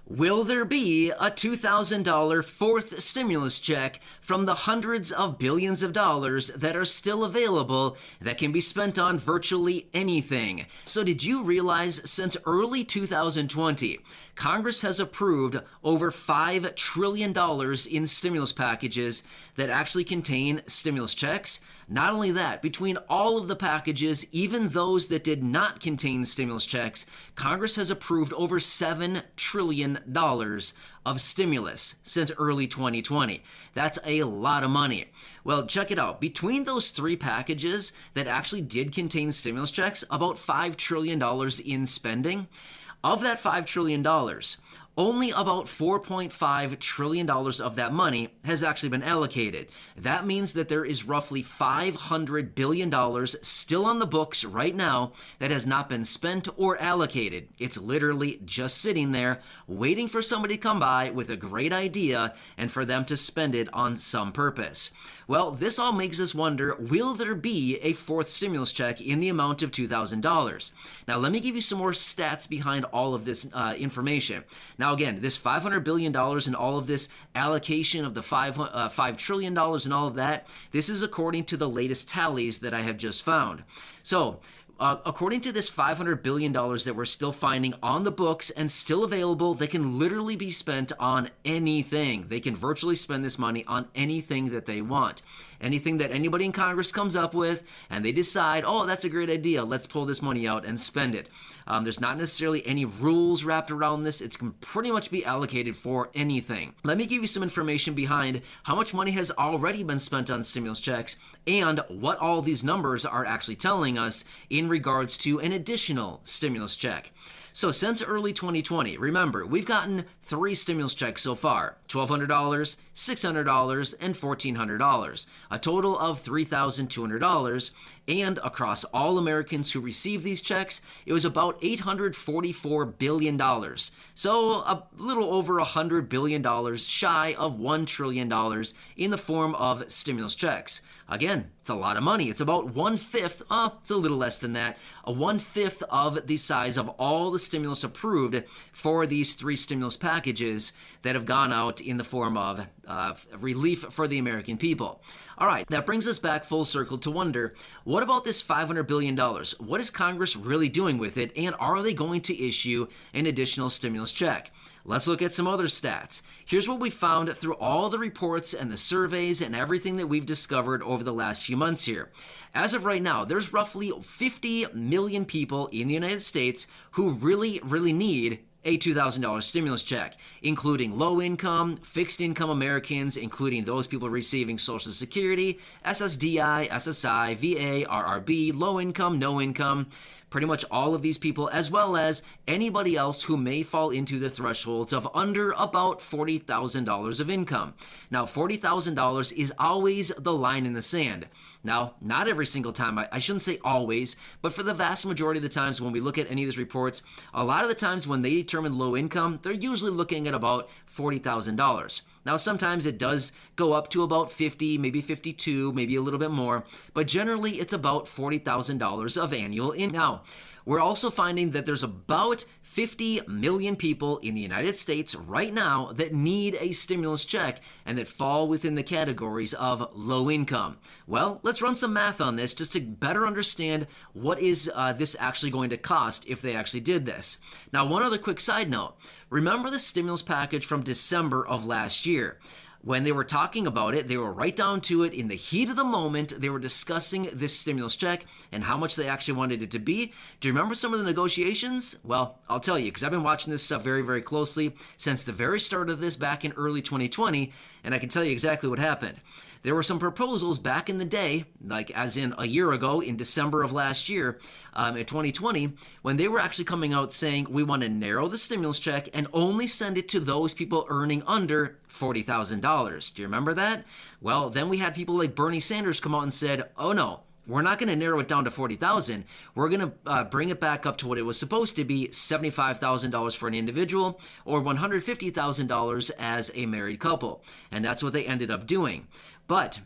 Will there be a $2,000 fourth stimulus check from the hundreds of billions of dollars that are still available that can be spent on virtually anything? So did you realize since early 2020, Congress has approved over $5 trillion in stimulus packages that actually contain stimulus checks? Not only that, between all of the packages, even those that did not contain stimulus checks, Congress has approved over $7 trillion of stimulus since early 2020. That's a lot of money. Well, check it out. Between those three packages that actually did contain stimulus checks, about $5 trillion in spending. Of that $5 trillion, only about $4.5 trillion of that money has actually been allocated. That means that there is roughly $500 billion still on the books right now that has not been spent or allocated. It's literally just sitting there waiting for somebody to come by with a great idea and for them to spend it on some purpose. Well, this all makes us wonder, will there be a fourth stimulus check in the amount of $2,000? Now, let me give you some more stats behind all of this information. Now, again, this $500 billion and all of this allocation of the $5 trillion and all of that, this is according to the latest tallies that I have just found. So, according to this $500 billion that we're still finding on the books and still available, they can literally be spent on anything. They can virtually spend this money on anything that they want. Anything that anybody in Congress comes up with and they decide, oh, that's a great idea, let's pull this money out and spend it. There's not necessarily any rules wrapped around this. It can pretty much be allocated for anything. Let me give you some information behind how much money has already been spent on stimulus checks and what all these numbers are actually telling us in regards to an additional stimulus check. So since early 2020, remember, we've gotten 3 stimulus checks so far, $1,200, $600, and $1,400, a total of $3,200, and across all Americans who received these checks, it was about $844 billion. So a little over $100 billion shy of $1 trillion in the form of stimulus checks. Again, it's a lot of money. It's about 1/5, it's a little less than that, a 1/5 of the size of all the stimulus approved for these 3 stimulus packages that have gone out in the form of relief for the American people. All right, that brings us back full circle to wonder, what about this $500 billion? What is Congress really doing with it, and are they going to issue an additional stimulus check? Let's look at some other stats. Here's what we found through all the reports and the surveys and everything that we've discovered over the last few months here. As of right now, there's roughly 50 million people in the United States who really need a $2,000 stimulus check, including low-income, fixed-income Americans, including those people receiving Social Security, SSDI, SSI, VA, RRB, low-income, no-income, pretty much all of these people, as well as anybody else who may fall into the thresholds of under about $40,000 of income. Now, $40,000 is always the line in the sand. Now, not every single time, I shouldn't say always, but for the vast majority of the times when we look at any of these reports, a lot of the times when they determine low income, they're usually looking at about $40,000. Now, sometimes it does go up to about 50, maybe 52, maybe a little bit more, but generally it's about $40,000 of annual income. Now, we're also finding that there's about 50 million people in the United States right now that need a stimulus check and that fall within the categories of low income. Well, let's run some math on this just to better understand what is this actually going to cost if they actually did this. Now, one other quick side note. Remember the stimulus package from December of last year? When they were talking about it, they were right down to it in the heat of the moment. They were discussing this stimulus check and how much they actually wanted it to be. Do you remember some of the negotiations? Well, I'll tell you, because I've been watching this stuff very, very closely since the very start of this back in early 2020, and I can tell you exactly what happened. There were some proposals back in the day, like as in a year ago in December of last year, in 2020, when they were actually coming out saying we want to narrow the stimulus check and only send it to those people earning under $40,000. Do you remember that? Well, then we had people like Bernie Sanders come out and said, oh no, we're not going to narrow it down to $40,000. We're going to bring it back up to what it was supposed to be, $75,000 for an individual or $150,000 as a married couple. And that's what they ended up doing. But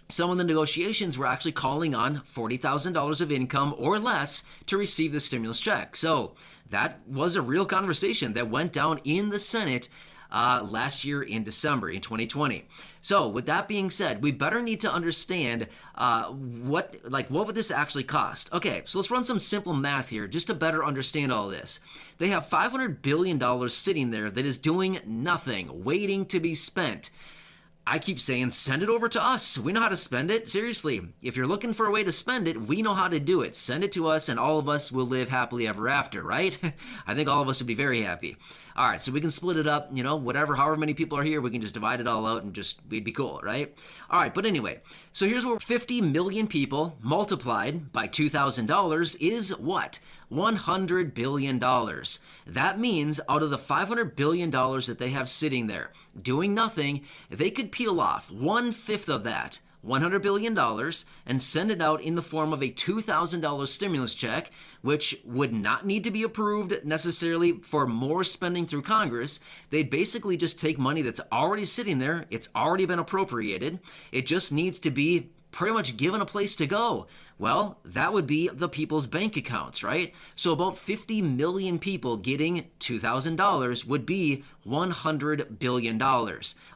some of the negotiations were actually calling on $40,000 of income or less to receive the stimulus check. So that was a real conversation that went down in the Senate last year in December in 2020. So with that being said, we better need to understand what would this actually cost? Okay, so let's run some simple math here just to better understand all this. They have $500 billion sitting there that is doing nothing, waiting to be spent. I keep saying, send it over to us. We know how to spend it. Seriously, if you're looking for a way to spend it, we know how to do it. Send it to us and all of us will live happily ever after, right? I think all of us would be very happy. All right, so we can split it up, however many people are here, we can just divide it all out and we'd be cool, right? All right, but anyway, so here's where 50 million people multiplied by $2,000 is what? $100 billion. That means out of the $500 billion that they have sitting there doing nothing, they could peel off 1/5 of that, $100 billion, and send it out in the form of a $2,000 stimulus check, which would not need to be approved necessarily for more spending through Congress. They'd basically just take money that's already sitting there. It's already been appropriated. It just needs to be pretty much given a place to go. Well, that would be the people's bank accounts, right? So about 50 million people getting $2,000 would be $100 billion.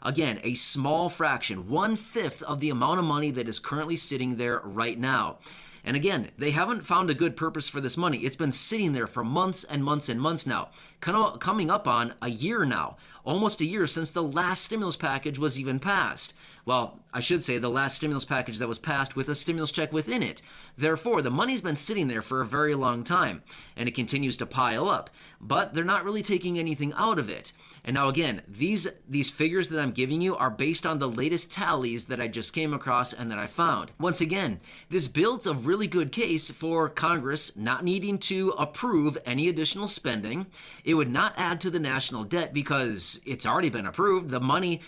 Again, a small fraction, 1/5 of the amount of money that is currently sitting there right now. And again, they haven't found a good purpose for this money. It's been sitting there for months and months and months now, coming up on a year now, almost a year since the last stimulus package was even passed. Well, I should say the last stimulus package that was passed with a stimulus check within it. Therefore, the money's been sitting there for a very long time, and it continues to pile up. But they're not really taking anything out of it. And now again, these figures that I'm giving you are based on the latest tallies that I just came across and that I found. Once again, this builds a really good case for Congress not needing to approve any additional spending. It would not add to the national debt because it's already been approved. The money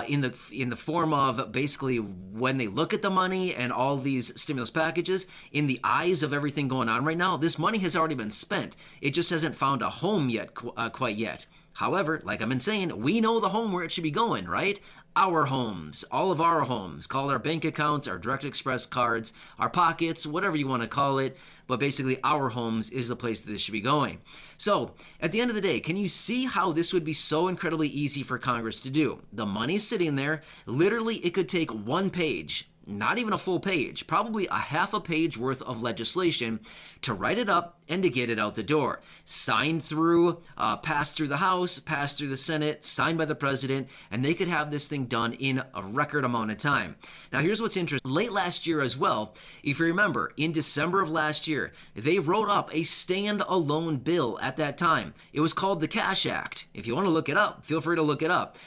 in the form of basically when they look at the money and all these stimulus packages, in the eyes of everything going on right now, this money has already been spent. It just hasn't found a home yet, quite yet. However, like I've been saying, we know the home where it should be going, right? Our homes, all of our homes, call it our bank accounts, our Direct Express cards, our pockets, whatever you want to call it. But basically, our homes is the place that this should be going. So, at the end of the day, can you see how this would be so incredibly easy for Congress to do? The money's sitting there. Literally, it could take one page, not even a full page, probably a half a page worth of legislation to write it up and to get it out the door. Signed through, passed through the House, passed through the Senate, signed by the president, and they could have this thing done in a record amount of time. Now, here's what's interesting. Late last year as well, if you remember, in December of last year, they wrote up a standalone bill at that time. It was called the Cash Act. If you want to look it up, feel free to look it up.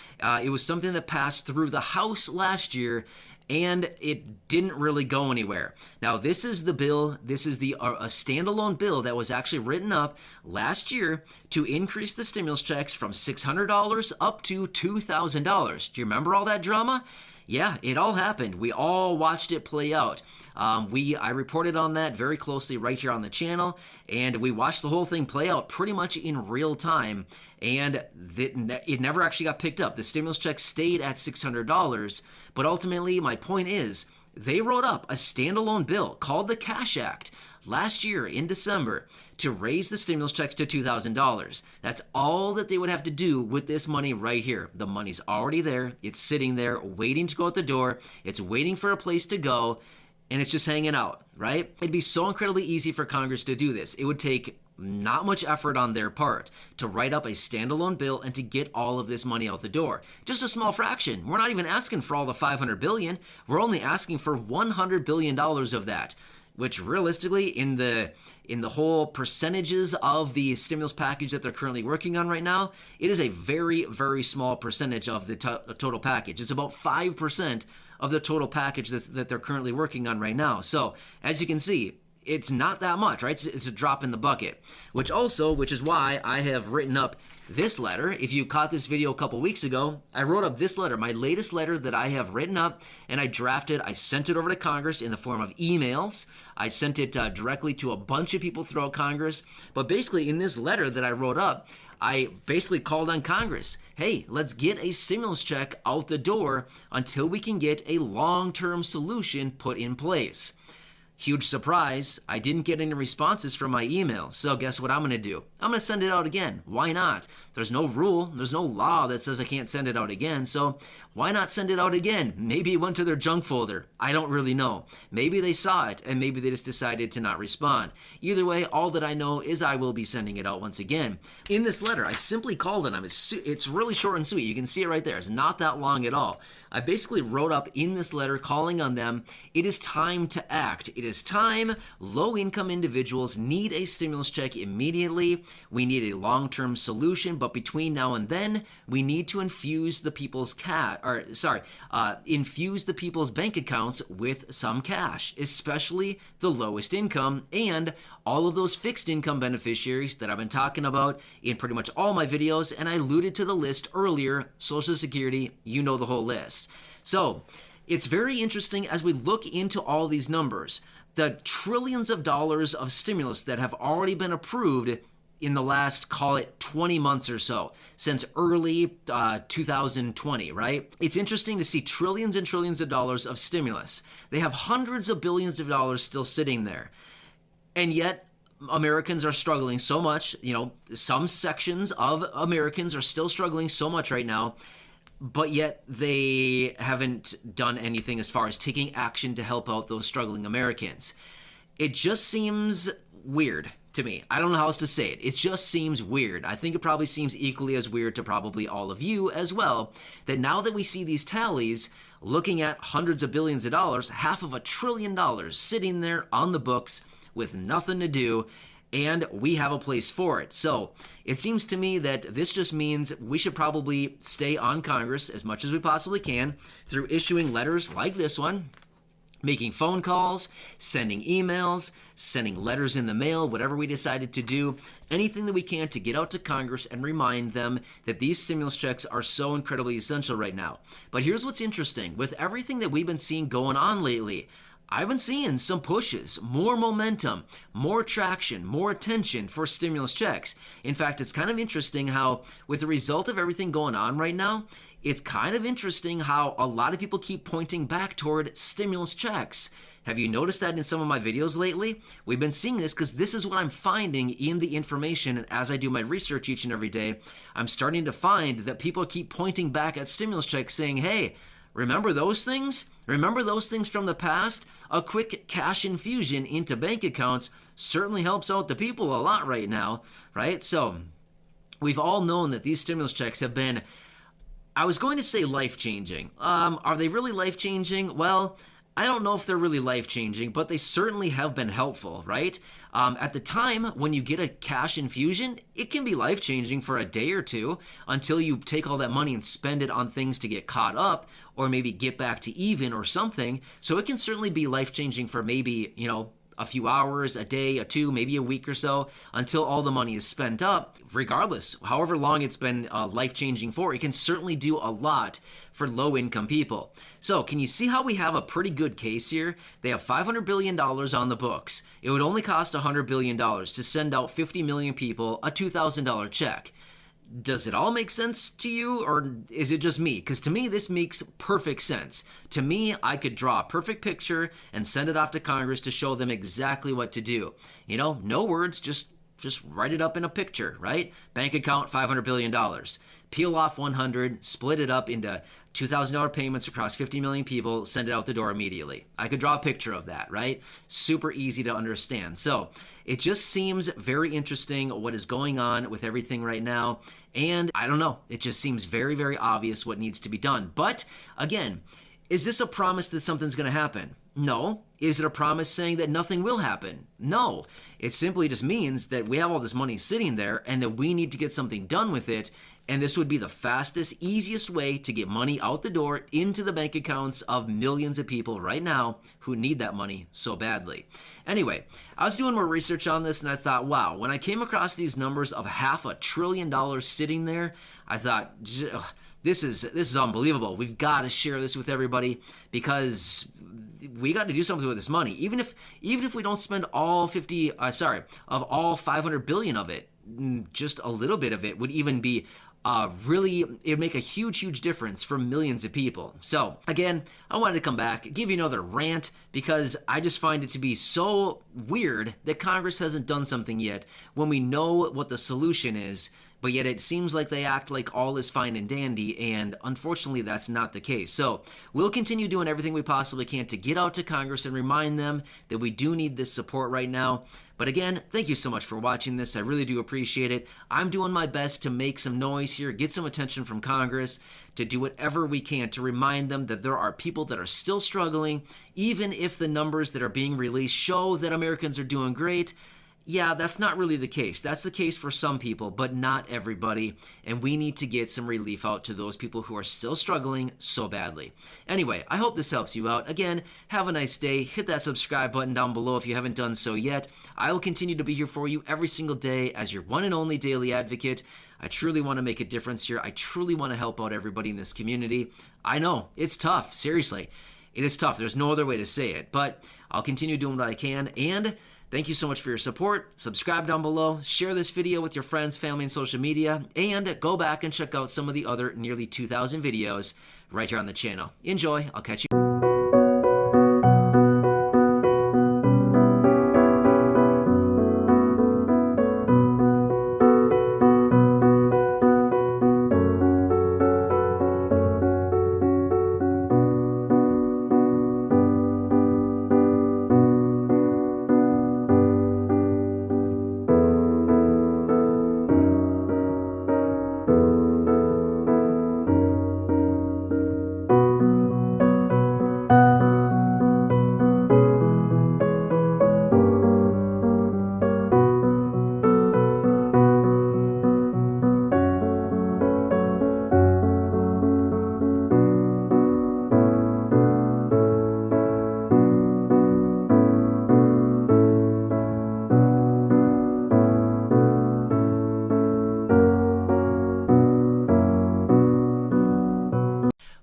It was something that passed through the House last year, and it didn't really go anywhere. Now, this is the bill, this is a standalone bill that was actually written up last year to increase the stimulus checks from $600 up to $2,000. Do you remember all that drama? Yeah, it all happened. We all watched it play out. I reported on that very closely right here on the channel, and we watched the whole thing play out pretty much in real time, and it never actually got picked up. The stimulus check stayed at $600, but ultimately, my point is, they wrote up a standalone bill called the Cash Act last year in December to raise the stimulus checks to $2,000. That's all that they would have to do with this money right here. The money's already there. It's sitting there waiting to go out the door. It's waiting for a place to go, and it's just hanging out, right? It'd be so incredibly easy for Congress to do this. It would take not much effort on their part to write up a standalone bill and to get all of this money out the door. Just a small fraction. We're not even asking for all the $500 billion. We're only asking for $100 billion of that, which realistically in the whole percentages of the stimulus package that they're currently working on right now, it is a very, very small percentage of the total package. It's about 5% of the total package that they're currently working on right now. So as you can see, it's not that much, right? It's a drop in the bucket, which is why I have written up this letter. If you caught this video a couple weeks ago, I wrote up this letter, my latest letter that I have written up, and I sent it over to Congress in the form of emails. I sent it directly to a bunch of people throughout Congress. But basically, in this letter that I wrote up, I basically called on Congress. Hey, let's get a stimulus check out the door until we can get a long-term solution put in place. Huge surprise, I didn't get any responses from my email. So guess what I'm going to do? I'm going to send it out again. Why not? There's no rule, there's no law that says I can't send it out again. So why not send it out again? Maybe it went to their junk folder. I don't really know. Maybe they saw it and maybe they just decided to not respond. Either way, all that I know is I will be sending it out once again. In this letter, I simply called on them. It's really short and sweet. You can see it right there. It's not that long at all. I basically wrote up in this letter calling on them, it is time to act. It is time. Low-income individuals need a stimulus check immediately. We need a long-term solution, but between now and then, we need to infuse the people's infuse the people's bank accounts with some cash, especially the lowest income and all of those fixed income beneficiaries that I've been talking about in pretty much all my videos, and I alluded to the list earlier, Social Security, you know the whole list. So it's very interesting as we look into all these numbers, the trillions of dollars of stimulus that have already been approved in the last, call it 20 months or so, since early 2020, right? It's interesting to see trillions and trillions of dollars of stimulus. They have hundreds of billions of dollars still sitting there. And yet, Americans are struggling so much. You know, some sections of Americans are still struggling so much right now, but yet they haven't done anything as far as taking action to help out those struggling Americans. It just seems weird to me. I don't know how else to say it. It just seems weird. I think it probably seems equally as weird to probably all of you as well, that now that we see these tallies, looking at hundreds of billions of dollars, $500 billion sitting there on the books, with nothing to do, and we have a place for it. So it seems to me that this just means we should probably stay on Congress as much as we possibly can through issuing letters like this one, making phone calls, sending emails, sending letters in the mail, whatever we decided to do, anything that we can to get out to Congress and remind them that these stimulus checks are so incredibly essential right now. But here's what's interesting. With everything that we've been seeing going on lately, I've been seeing some pushes, more momentum, more traction, more attention for stimulus checks. In fact, it's kind of interesting how, with the result of everything going on right now, it's kind of interesting how a lot of people keep pointing back toward stimulus checks. Have you noticed that in some of my videos lately? We've been seeing this because this is what I'm finding in the information, and as I do my research each and every day, I'm starting to find that people keep pointing back at stimulus checks saying, hey, remember those things? Remember those things from the past? A quick cash infusion into bank accounts certainly helps out the people a lot right now, right? So we've all known that these stimulus checks have been, I was going to say life-changing. Are they really life-changing? Well, I don't know if they're really life-changing, but they certainly have been helpful, right? At the time, when you get a cash infusion, it can be life-changing for a day or two until you take all that money and spend it on things to get caught up or maybe get back to even or something. So it can certainly be life-changing for maybe, a few hours, a day, a two, maybe a week or so until all the money is spent up. Regardless, however long it's been life-changing for, it can certainly do a lot for low-income people. So can you see how we have a pretty good case here? They have $500 billion on the books. It would only cost $100 billion to send out 50 million people a $2,000 check. Does it all make sense to you, or is it just me? Because to me, this makes perfect sense. To me, I could draw a perfect picture and send it off to Congress to show them exactly what to do. No words, just write it up in a picture, right? Bank account, $500 billion. Peel off 100, split it up into $2,000 payments across 50 million people, send it out the door immediately. I could draw a picture of that, right? Super easy to understand. So it just seems very interesting what is going on with everything right now. And I don't know, it just seems very, very obvious what needs to be done. But again, is this a promise that something's going to happen? No. Is it a promise saying that nothing will happen? No. It simply just means that we have all this money sitting there and that we need to get something done with it. And this would be the fastest, easiest way to get money out the door into the bank accounts of millions of people right now who need that money so badly. Anyway, I was doing more research on this and I thought, wow, when I came across these numbers of $500 billion sitting there, I thought, this is unbelievable. We've got to share this with everybody because we got to do something with this money. Even if we don't spend all 500 billion of it, just a little bit of it would even be really, it would make a huge, huge difference for millions of people. So, again, I wanted to come back, give you another rant, because I just find it to be so weird that Congress hasn't done something yet when we know what the solution is, but yet it seems like they act like all is fine and dandy, and unfortunately that's not the case. So we'll continue doing everything we possibly can to get out to Congress and remind them that we do need this support right now. But again, thank you so much for watching this. I really do appreciate it. I'm doing my best to make some noise here, get some attention from Congress, to do whatever we can to remind them that there are people that are still struggling, even if the numbers that are being released show that Americans are doing great. Yeah, that's not really the case. That's the case for some people, but not everybody. And we need to get some relief out to those people who are still struggling so badly. Anyway, I hope this helps you out. Again, have a nice day. Hit that subscribe button down below if you haven't done so yet. I will continue to be here for you every single day as your one and only daily advocate. I truly want to make a difference here. I truly want to help out everybody in this community. I know, it's tough. Seriously, it is tough. There's no other way to say it. But I'll continue doing what I can. And thank you so much for your support. Subscribe down below, share this video with your friends, family, and social media, and go back and check out some of the other nearly 2,000 videos right here on the channel. Enjoy. I'll catch you.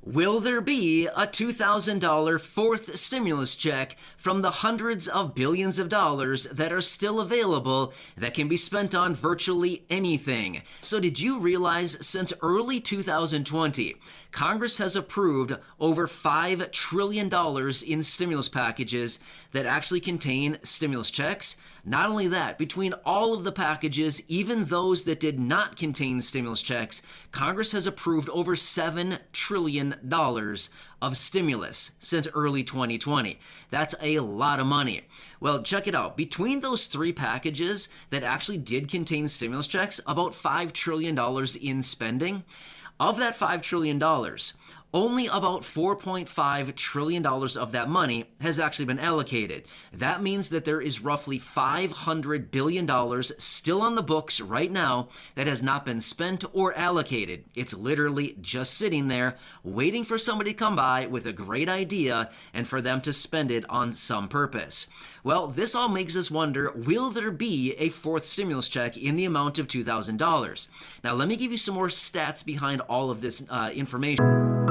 Will there be a $2,000 fourth stimulus check from the hundreds of billions of dollars that are still available that can be spent on virtually anything? So did you realize since early 2020, Congress has approved over $5 trillion in stimulus packages that actually contain stimulus checks? Not only that, between all of the packages, even those that did not contain stimulus checks, Congress has approved over $7 trillion of stimulus since early 2020. That's a lot of money. Well, check it out. Between those three packages that actually did contain stimulus checks, about $5 trillion in spending. Of that $5 trillion, only about $4.5 trillion of that money has actually been allocated. That means that there is roughly $500 billion still on the books right now that has not been spent or allocated. It's literally just sitting there waiting for somebody to come by with a great idea and for them to spend it on some purpose. Well, this all makes us wonder, will there be a fourth stimulus check in the amount of $2,000? Now, let me give you some more stats behind all of this information.